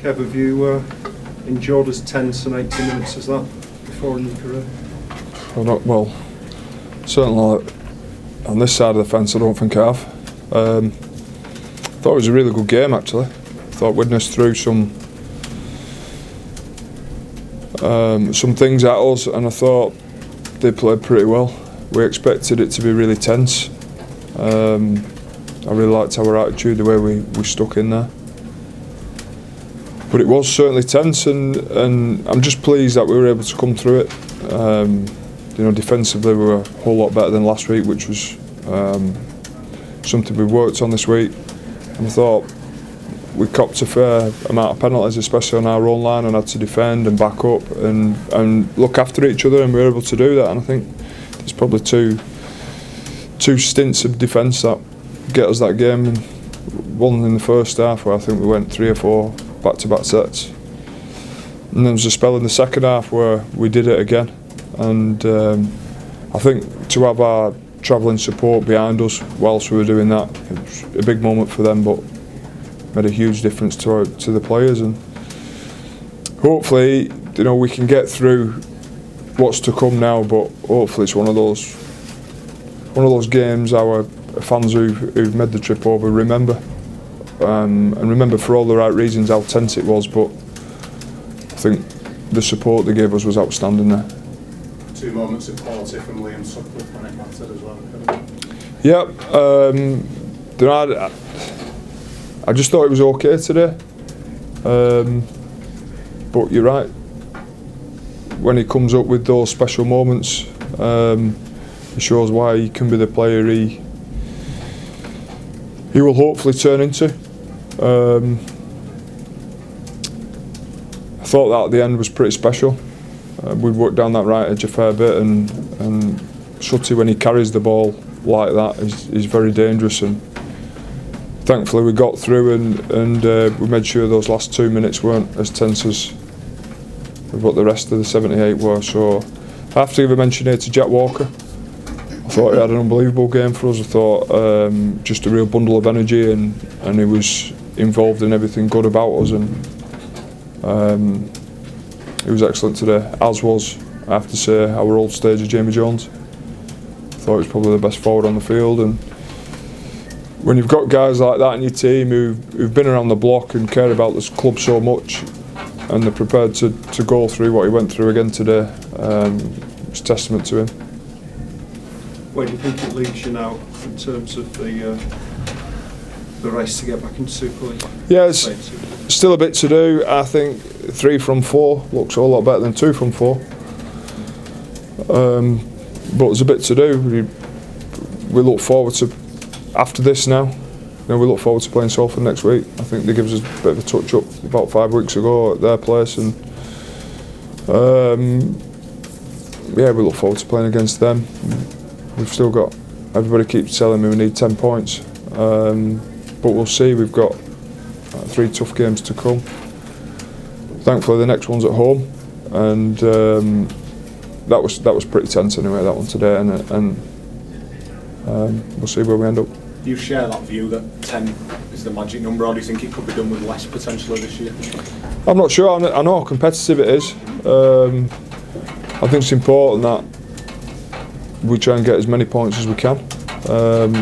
Kev, have you endured as tense and 80 minutes as that before in your career? Well, certainly on this side of the fence I don't think I have. Thought it was a really good game actually. Thought Widnes threw some things at us and I thought they played pretty well. We expected it to be really tense. I really liked our attitude, the way we stuck in there. But it was certainly tense and I'm just pleased that we were able to come through it. Defensively we were a whole lot better than last week, which was something we worked on this week. And I thought we copped a fair amount of penalties, especially on our own line, and had to defend and back up and look after each other, and we were able to do that. And I think there's probably two stints of defence that get us that game. And one in the first half where I think we went 3 or 4 back-to-back sets, and there was a spell in the second half where we did it again. And I think to have our travelling support behind us whilst we were doing that, it was a big moment for them, but made a huge difference to the players. And hopefully, we can get through what's to come now. But hopefully, it's one of those games our fans who've made the trip over remember, and remember for all the right reasons how tense it was. But I think the support they gave us was outstanding there. 2 moments of quality from Liam Sutcliffe when it mattered as well. Yep. I just thought it was okay today. But you're right. When he comes up with those special moments, it shows why he can be the player he will hopefully turn into. I thought that at the end was pretty special. We've worked down that right edge a fair bit, and Sutty, when he carries the ball like that, is very dangerous. And thankfully we got through, and we made sure those last 2 minutes weren't as tense as what the rest of the 78 were. So I have to give a mention here to Jack Walker. I thought he had an unbelievable game for us. I thought just a real bundle of energy, and he was involved in everything good about us, and he was excellent today, as was, I have to say, our old stager Jamie Jones. I thought he was probably the best forward on the field. And when you've got guys like that in your team who've been around the block and care about this club so much, and they're prepared to go through what he went through again today, it's testament to him. Where do you think it leaves you now in terms of the race to get back into Super League? Yeah, it's still a bit to do. I think 3 from 4 looks a lot better than 2 from 4. But there's a bit to do. We look forward to, after this now, we look forward to playing Salford next week. I think they gave us a bit of a touch up about 5 weeks ago at their place, and we look forward to playing against them. We've still got, everybody keeps telling me we need 10 points, but we'll see. We've got 3 tough games to come. Thankfully the next one's at home, and that was pretty tense anyway, that one today, and we'll see where we end up. Do you share that view that 10 is the magic number, or do you think it could be done with less potentially this year? I'm not sure. I know how competitive it is. I think it's important that we try and get as many points as we can.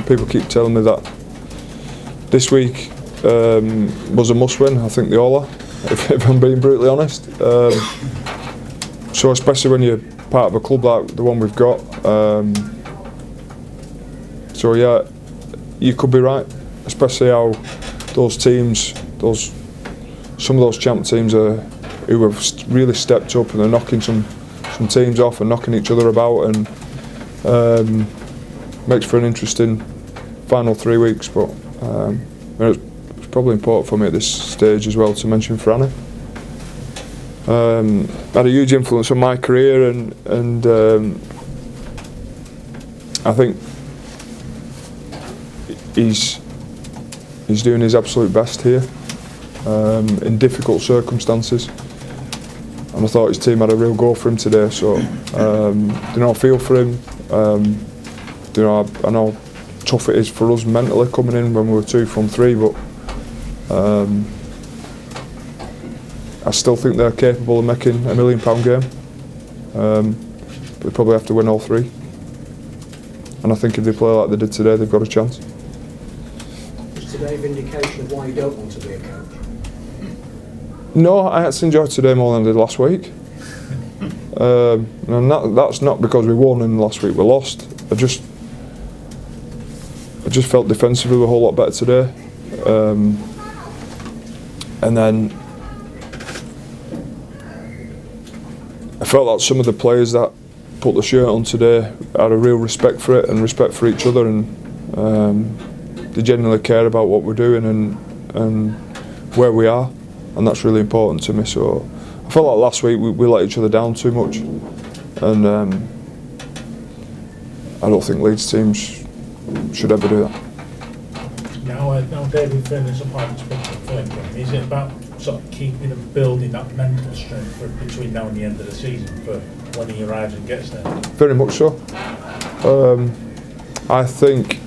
People keep telling me that this week was a must-win. I think they all are, if I'm being brutally honest. So especially when you're part of a club like the one we've got. So yeah, you could be right, especially how those teams, some of those champ teams who have really stepped up and are knocking some teams off and knocking each other about, and makes for an interesting final 3 weeks. But it's probably important for me at this stage as well to mention Franny. Had a huge influence on my career, and I think he's doing his absolute best here in difficult circumstances, and I thought his team had a real go for him today. So I feel for him. I know how tough it is for us mentally coming in when we were 2 from 3, but I still think they're capable of making £1 million game. But they probably have to win all 3. And I think if they play like they did today, they've got a chance. Is today an indication of why you don't want to be a coach? No, I actually enjoyed today more than I did last week. And that's not because we won and last week we lost. I just felt defensively a whole lot better today. And then I felt like some of the players that put the shirt on today had a real respect for it and respect for each other, and they genuinely care about what we're doing and where we are, and that's really important to me. So I felt like last week we let each other down too much, and I don't think Leeds teams should ever do that. Now David Furness up on thinking, is it about sort of keeping and building that mental strength for between now and the end of the season for when he arrives and gets there? Very much so. I think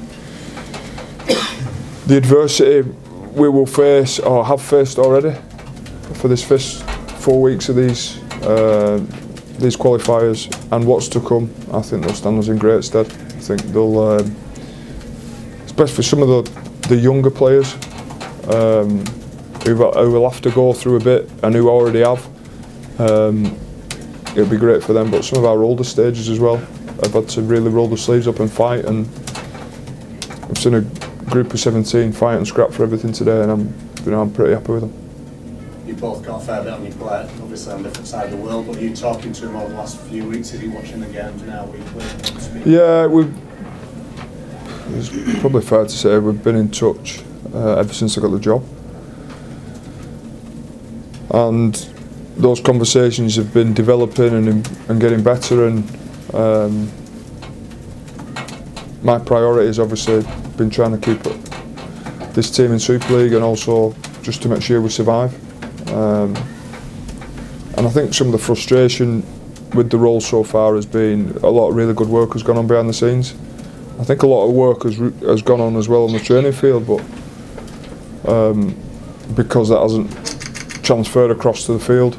the adversity we will face or have faced already for this first 4 weeks of these qualifiers and what's to come, I think they'll stand us in great stead. I think they'll, especially for some of the younger players who will have to go through a bit and who already have, it'll be great for them. But some of our older stages as well have had to really roll their sleeves up and fight, and I've seen a group of 17 fight and scrap for everything today, and I'm pretty happy with them. You both got a fair bit on your plate, obviously on different side of the world, but are you talking to him over the last few weeks? Is he watching the games now weekly? Yeah, it's probably fair to say we've been in touch ever since I got the job, and those conversations have been developing and getting better, and my priority has obviously been trying to keep this team in Super League and also just to make sure we survive. And I think some of the frustration with the role so far has been a lot of really good work has gone on behind the scenes. I think a lot of work has gone on as well on the training field, but because that hasn't transferred across to the field,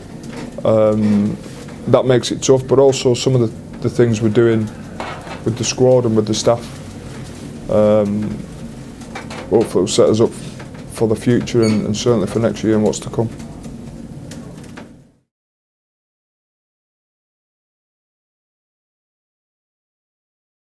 that makes it tough. But also some of the things we're doing with the squad and with the staff, hopefully will set us up for the future and certainly for next year and what's to come.